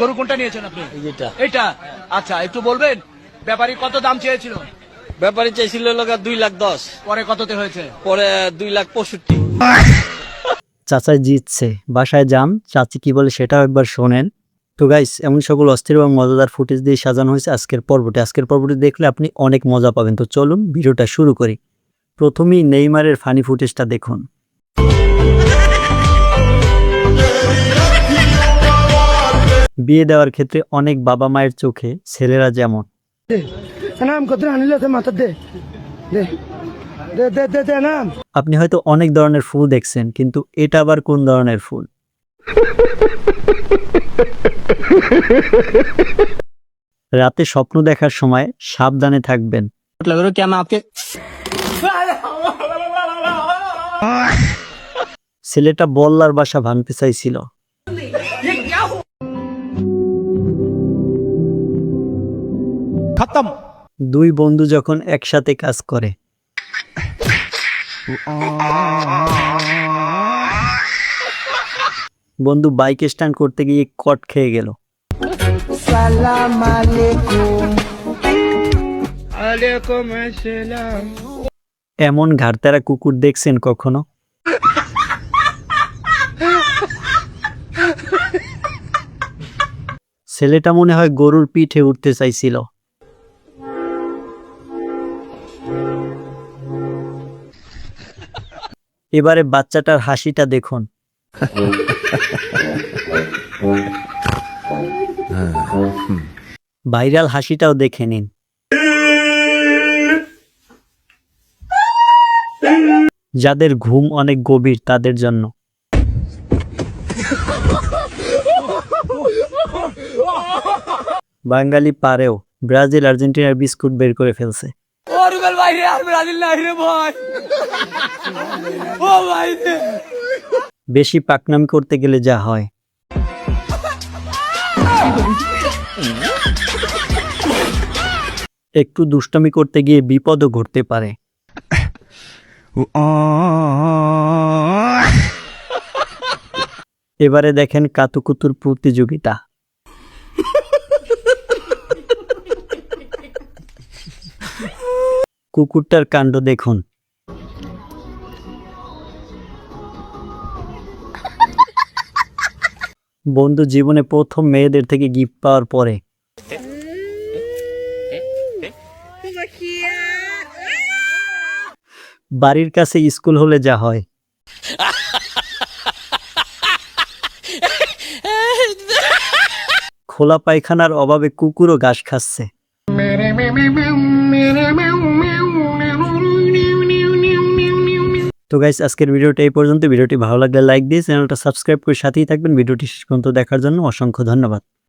গরু কোনটা নিয়েছেন আপনি? এটা এটা। আচ্ছা, একটু বলবেন ব্যাপারী কত দাম চেয়েছিল? ব্যাপারী চাইছিল লগা 2,10,000, পরে কততে হয়েছে? পরে 2,65,000। চাচা জিতছে। বাসায় যান, চাচি কি বলে সেটাও একবার শোনেন। তো গাইস, এমন সকল অস্থির এবং মজাদার ফুটেজ দিয়ে সাজানো হয়েছে আজকের পর্বটি দেখলে আপনি অনেক মজা পাবেন। তো চলুন ভিডিওটা শুরু করি। প্রথমেই নেইমারের ফানি ফুটেজটা দেখুন। বিয়ে দেওয়ার ক্ষেত্রে অনেক বাবা মায়ের চোখে ছেলেরা যেমন আপনি হয়তো অনেক ধরনের ফুল দেখছেন, কিন্তু এটা আবার কোন ধরনের ফুল? রাতে স্বপ্ন দেখার সময় সাবধানে থাকবেন। ছেলেটা বল্লার বাসা ভাঙতে চাইছিল। খতম। দুই বন্ধু যখন একসাথে কাজ করে। বন্ধু বাইক স্ট্যান্ড করতে গিয়ে কট খেয়ে গেল। এমন ঘাড়তেরা কুকুর দেখছেন কখনো? ছেলেটা মনে হয় গরুর পিঠে উঠতে চাইছিল। এবারে বাচ্চাটার হাসিটা দেখুন। ভাইরাল হাসিটাও দেখে নিন। যাদের ঘুম অনেক গভীর তাদের জন্য। বাঙালি পারেও ব্রাজিল আর্জেন্টিনার বিস্কুট বের করে ফেলছে। বেশি পাকনামি করতে গেলে যা হয়। একটু দুষ্টামি করতে গিয়ে বিপদও ঘটতে পারে। এবারে দেখেন কাতুকুতুর প্রতিযোগিতা। কুকুরটার কাণ্ড দেখুন। বন্ধু জীবনে প্রথম মেয়েদের থেকে গিফট পাওয়ার পরে বাড়ির কাছে স্কুল হলে যা হয়। খোলা পায়খানার অভাবে কুকুরও ঘাস খাচ্ছে। তো গাইস, আজকের ভিডিওটা এই পর্যন্ত। ভিডিওটি ভালো লাগলে লাইক দিয়ে চ্যানেলটা সাবস্ক্রাইব করে সাথেই থাকবেন। ভিডিওটি শেষ পর্যন্ত দেখার জন্য অসংখ্য ধন্যবাদ।